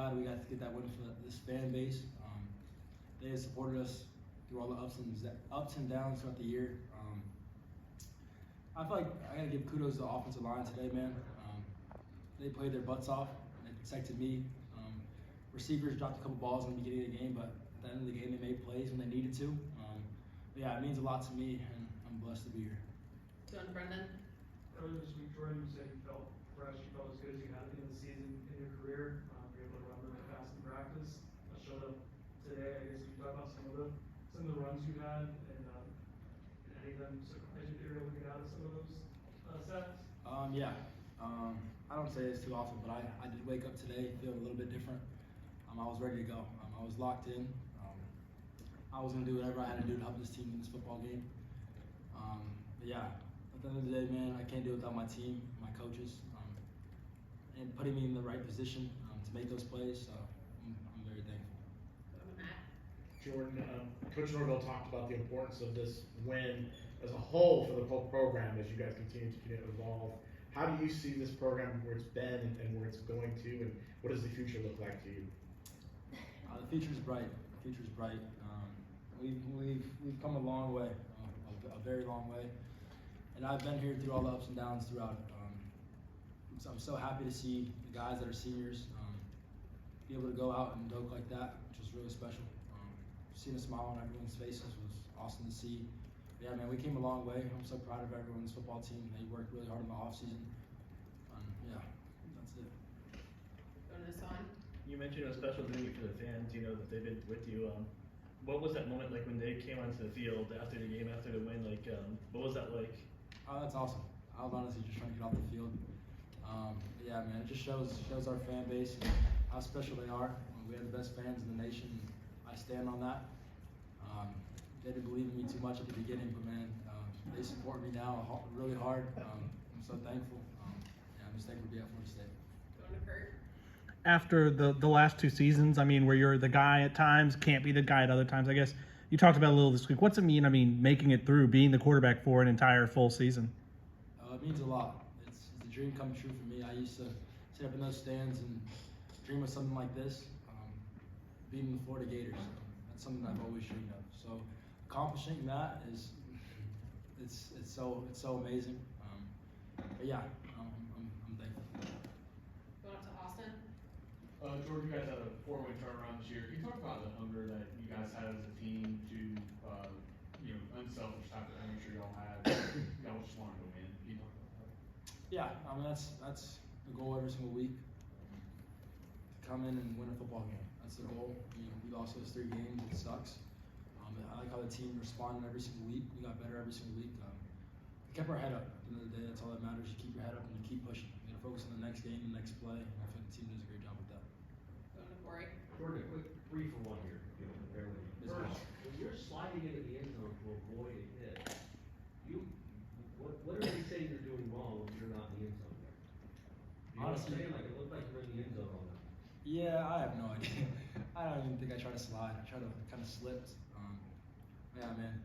glad we got to get that win for this fan base. They have supported us through all the ups and downs throughout the year. I feel like I gotta give kudos to the offensive line today, man. They played their butts off. They protected me. Receivers dropped a couple balls in the beginning of the game, but at the end of the game, they made plays when they needed to. But yeah, it means a lot to me, and I'm blessed to be here. Going to Brendan. Earlier this week, Jordan, you said you felt fresh, you felt as good as you had at the end of the season in your career. You're able to run really fast in practice. I showed up today. I guess you talk about some of the runs you had, and any of them surprised you were able to get out of some of those sets? Yeah. I don't say this too often, but I did wake up today feeling a little bit different. I was ready to go. I was locked in. I was going to do whatever I had to do to help this team win this football game. But yeah, at the end of the day, man, I can't do it without my team, my coaches, and putting me in the right position to make those plays. So I'm very thankful. Jordan, Coach Norvell talked about the importance of this win as a whole for the program as you guys continue to evolve. How do you see this program, where it's been and where it's going to, and what does the future look like to you? The future's bright. The future's bright. We've come a long way, a very long way, and I've been here through all the ups and downs throughout. So I'm so happy to see the guys that are seniors be able to go out and dunk like that, which was really special. Seeing a smile on everyone's faces was awesome to see. But yeah, man, we came a long way. I'm so proud of everyone on this football team. They worked really hard in the offseason. Yeah, that's it. Going to Son. You mentioned a special duty for the fans, that they've been with you. What was that moment like when they came onto the field after the game, after the win? Like, what was that like? Oh, that's awesome. I was honestly just trying to get off the field. Yeah, man, it just shows our fan base and how special they are. We have the best fans in the nation. I stand on that. They didn't believe in me too much at the beginning, but man, they support me now really hard. I'm so thankful. Yeah, I'm just thankful to be at Florida State. Going to Kurt. After the last two seasons, I mean, where you're the guy at times, can't be the guy at other times, I guess. You talked about it a little this week. What's it mean, making it through, being the quarterback for an entire full season? It means a lot. It's a dream come true for me. I used to sit up in those stands and dream of something like this, beating the Florida Gators. That's something I've always dreamed of. So accomplishing that it's so amazing. But yeah, I'm thankful. Going up to Austin. Jordan, you guys had a 4-win turnaround this year. Can you talk about the hunger that you guys had as a team to, unselfish type of energy y'all had? Y'all just wanted to win. Can you talk about that? Yeah, that's the goal every single week. To come in and win a football game. That's the goal. We lost those 3 games. It sucks. I like how the team responded every single week. We got better every single week. We kept our head up. At the end of the day, that's all that matters. You keep your head up and you keep pushing. You got to focus on the next game, the next play. And I think the team does a great job with that. Going to Corey. Jordan, a quick 3-for-1 here. Bear with me. First, when you're sliding into the end zone to avoid a hit, what are they saying you're doing wrong when you're not in the end zone there? You know Honestly, what I'm saying? Like, it looked like you're in the end zone on that. Yeah, I have no idea. I don't even think I tried to slide. I tried to kind of slipped. Yeah, man.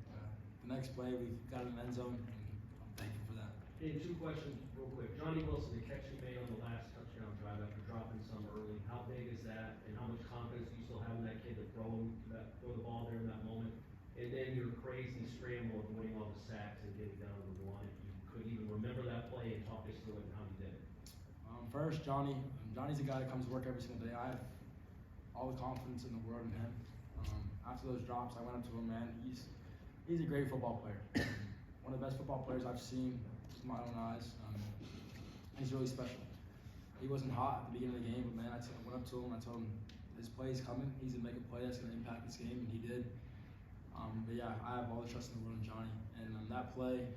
The next play, we got in the end zone, and I'm thankful for that. Okay, 2 questions real quick. Johnny Wilson, the catch you made on the last touchdown drive after dropping some early, how big is that, and how much confidence do you still have in that kid to throw the ball there in that moment? And then your crazy scramble of winning all the sacks and getting down to the 1. If you could even remember that play and talk us through it and how you did it. First, Johnny's a guy that comes to work every single day. I have all the confidence in the world in him. After those drops, I went up to him, man. He's a great football player. One of the best football players I've seen with my own eyes. He's really special. He wasn't hot at the beginning of the game, but man, I went up to him. I told him his play is coming. He's gonna make a play that's gonna impact this game, and he did. But yeah, I have all the trust in the world in Johnny. And on that play,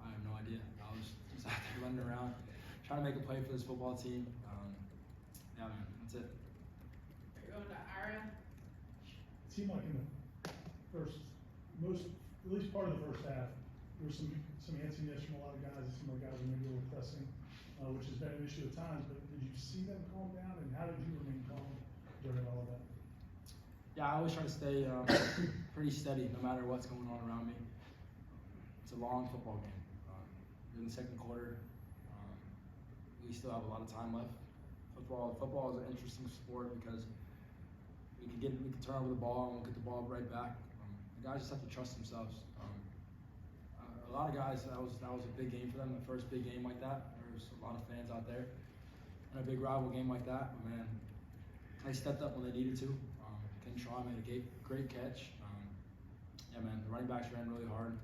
I have no idea. I was just out there running around, trying to make a play for this football team. Yeah, man, that's it. We're going to Ira. It seemed like in the at least part of the first half, there was some antsiness from a lot of guys. It seemed like guys were maybe a little pressing, which has been an issue at times. But did you see them calm down, and how did you remain calm during all of that? Yeah, I always try to stay pretty steady no matter what's going on around me. It's a long football game. We're in the second quarter. We still have a lot of time left. Football is an interesting sport because we can turn over the ball and we'll get the ball right back. The guys just have to trust themselves. A lot of guys, that was a big game for them, the first big game like that. There was a lot of fans out there, and a big rival game like that. But man, they stepped up when they needed to. Ken Shaw made a great catch. Yeah, man, the running backs ran really hard.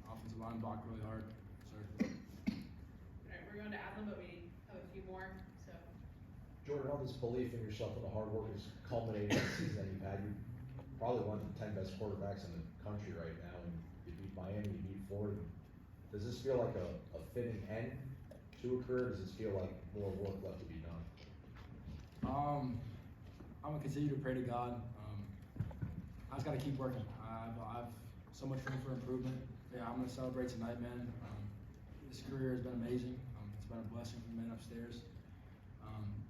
Offensive line blocked really hard. So. Alright, we're going to Adlin, but we have a few more, so. Jordan, all this belief in yourself and the hard work is culminating in the season that you've had. You're probably one of the 10 best quarterbacks in the country right now, and you beat Miami, you beat Florida. Does this feel like a fitting end to a career? Does this feel like more work left to be done? I'm gonna continue to pray to God. I just gotta keep working. I've so much room for improvement. Yeah, I'm gonna celebrate tonight, man. This career has been amazing. It's been a blessing for the men upstairs.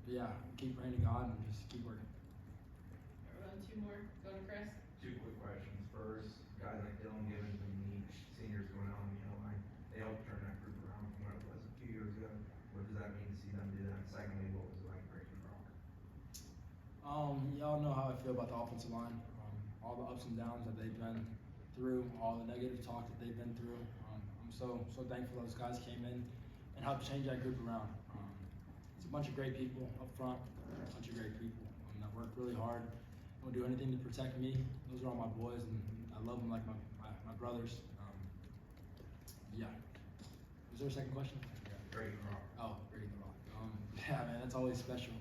But yeah, keep praying to God and just keep working. We're on two more, going to Chris. Two quick questions. First, guys like Dylan Gibbons and Meach, seniors going out on the yellow line, they helped turn that group around from what it was a few years ago. What does that mean to see them do that? Secondly, what was it like breaking rock? Y'all know how I feel about the offensive line. All the ups and downs that they've been through, all the negative talk that they've been through. I'm so thankful those guys came in and helped change that group around. It's a bunch of great people up front, a bunch of great people that work really hard and will do anything to protect me. Those are all my boys, and I love them like my brothers. Yeah. Was there a second question? Breaking rock. Oh, breaking the rock. Yeah, man, that's always special.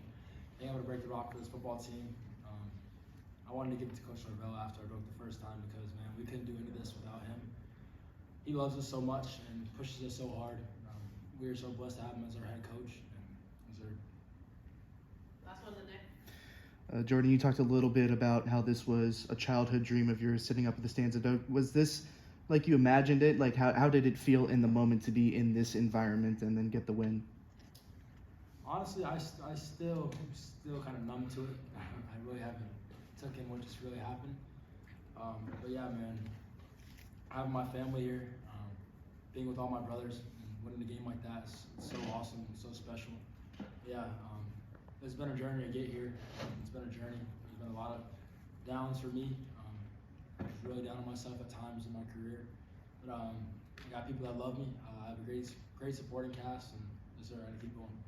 Being able to break the rock for this football team. I wanted to give it to Coach Norvell after I broke the first time because, man, we couldn't do any of this without him. He loves us so much and pushes us so hard. We are so blessed to have him as our head coach. Last one's in Nick. Jordan, you talked a little bit about how this was a childhood dream of yours, sitting up at the stands. Was this like you imagined it? Like, how did it feel in the moment to be in this environment and then get the win? Honestly, I still kind of numb to it. I really haven't took in what just really happened. But yeah, man, having my family here, being with all my brothers, and winning a game like that is so awesome and so special. Yeah, it's been a journey to get here. It's been a journey. There's been a lot of downs for me. I was really down on myself at times in my career. But I got people that love me. I have a great supporting cast, and just ready to keep going.